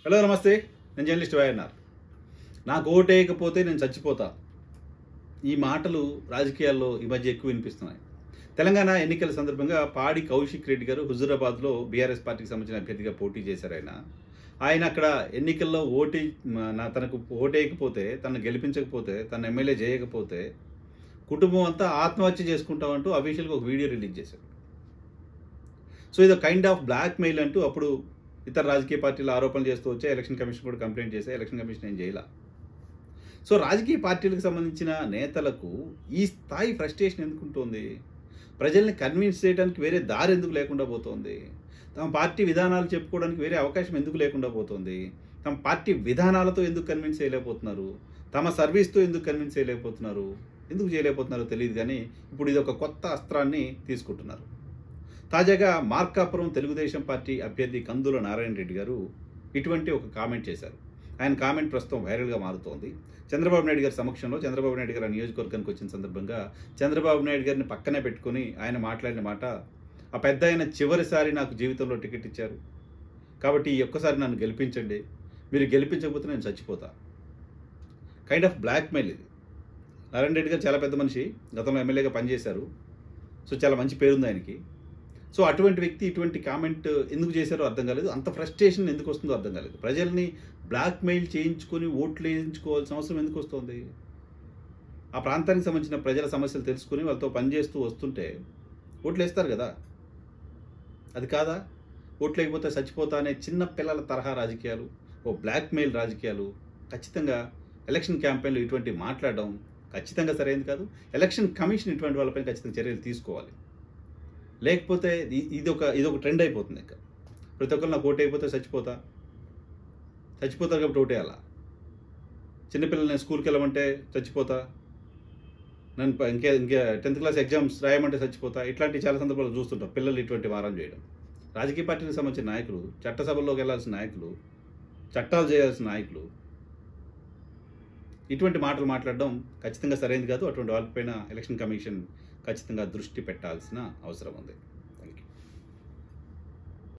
Hello నమస్తే, నేను journalist YNR. నాకు ఓటేయకపోతే నేను చచ్చిపోతా. ఈ మాటలు రాజకీయాల్లో ఈ మధ్య ఎక్కువ వినిపిస్తున్నాయి. తెలంగాణ ఎన్నికల సందర్భంగా పాడి కౌశిక్ రెడ్డి గారు హుజూరాబాద్లో బీఆర్ఎస్ పార్టీకి సంబంధించిన అభ్యర్థిగా పోటీ చేశారు. ఆయన అక్కడ ఎన్నికల్లో తనకు ఓటేయకపోతే, తనను గెలిపించకపోతే, తన ఎమ్మెల్యే చేయకపోతే కుటుంబం అంతా ఆత్మహత్య చేసుకుంటామంటూ అఫీషియల్గా ఒక వీడియో రిలీజ్ చేశారు. సో ఇది కైండ్ ఆఫ్ బ్లాక్ మెయిల్ అంటూ అప్పుడు ఇతర రాజకీయ పార్టీలు ఆరోపణలు చేస్తూ వచ్చే ఎలక్షన్ కమిషన్ కూడా కంప్లైంట్ చేశారు. ఎలక్షన్ కమిషన్ ఏం చేయాల. సో రాజకీయ పార్టీలకు సంబంధించిన నేతలకు ఈ స్థాయి ఫ్రస్ట్రేషన్ ఎందుకుంటుంది? ప్రజల్ని కన్విన్స్ చేయడానికి వేరే దారి ఎందుకు లేకుండా పోతుంది? తమ పార్టీ విధానాలు చెప్పుకోవడానికి వేరే అవకాశం ఎందుకు లేకుండా పోతుంది? తమ పార్టీ విధానాలతో ఎందుకు కన్విన్స్ చేయలేకపోతున్నారు? తమ సర్వీస్తో ఎందుకు కన్విన్స్ చేయలేకపోతున్నారు? ఎందుకు చేయలేకపోతున్నారో తెలియదు, కానీ ఇప్పుడు ఇది ఒక కొత్త అస్త్రాన్ని తీసుకుంటున్నారు. తాజాగా మార్కాపురం తెలుగుదేశం పార్టీ అభ్యర్థి కందుల నారాయణ రెడ్డి గారు ఇటువంటి ఒక కామెంట్ చేశారు. ఆయన కామెంట్ ప్రస్తుతం వైరల్గా మారుతోంది. చంద్రబాబు నాయుడు గారి సమక్షంలో చంద్రబాబు నాయుడు గారు నియోజకవర్గానికి వచ్చిన సందర్భంగా చంద్రబాబు నాయుడు గారిని పక్కనే పెట్టుకొని ఆయన మాట్లాడిన మాట, ఆ పెద్ద ఆయన చివరిసారి నాకు జీవితంలో టికెట్ ఇచ్చారు కాబట్టి ఈ ఒక్కసారి నన్ను గెలిపించండి, మీరు గెలిపించకపోతే నేను చచ్చిపోతా. కైండ్ ఆఫ్ బ్లాక్ మెయిల్ ఇది. నారాయణ రెడ్డి గారు చాలా పెద్ద మనిషి, గతంలో ఎమ్మెల్యేగా పనిచేశారు. సో చాలా మంచి పేరుంది ఆయనకి. సో అటువంటి వ్యక్తి ఇటువంటి కామెంట్ ఎందుకు చేశారో అర్థం కాలేదు. అంత ఫ్రస్ట్రేషన్ ఎందుకు వస్తుందో అర్థం కాలేదు. ప్రజల్ని బ్లాక్మెయిల్ చేయించుకొని ఓట్లు వేయించుకోవాల్సిన అవసరం ఎందుకు వస్తుంది? ఆ ప్రాంతానికి సంబంధించిన ప్రజల సమస్యలు తెలుసుకుని వాళ్ళతో పనిచేస్తూ వస్తుంటే ఓట్లు వేస్తారు కదా, అది కాదా? ఓట్లు లేకపోతే చచ్చిపోతా అనే చిన్న పిల్లల తరహా రాజకీయాలు, ఓ బ్లాక్మెయిల్ రాజకీయాలు ఖచ్చితంగా ఎలక్షన్ క్యాంపెయిన్లో ఇటువంటి మాట్లాడడం ఖచ్చితంగా సరైనది కాదు. ఎలక్షన్ కమిషన్ ఇటువంటి వాళ్ళపైన ఖచ్చితంగా చర్యలు తీసుకోవాలి. లేకపోతే ఇది ఒక ట్రెండ్ అయిపోతుంది. ఇంకా ప్రతి ఒక్కరు నాకు ఓటు అయిపోతే చచ్చిపోతారు కాబట్టి ఓటేయాలా? చిన్నపిల్లలు నేను స్కూల్కి వెళ్ళమంటే చచ్చిపోతా, నేను ఇంకా 10th క్లాస్ ఎగ్జామ్స్ రాయమంటే చచ్చిపోతా, ఇట్లాంటి చాలా సందర్భాలు చూస్తుంటాం. పిల్లలు ఇటువంటి మారం చేయడం. రాజకీయ పార్టీలకు సంబంధించిన నాయకులు, చట్టసభల్లోకి వెళ్లాల్సిన నాయకులు, చట్టాలు చేయాల్సిన నాయకులు ఇటువంటి మాటలు మాట్లాడడం ఖచ్చితంగా సరైనది కాదు. అటువంటి వాళ్ళపైన ఎలక్షన్ కమిషన్ ఖచ్చితంగా దృష్టి పెట్టాల్సిన అవసరం ఉంది.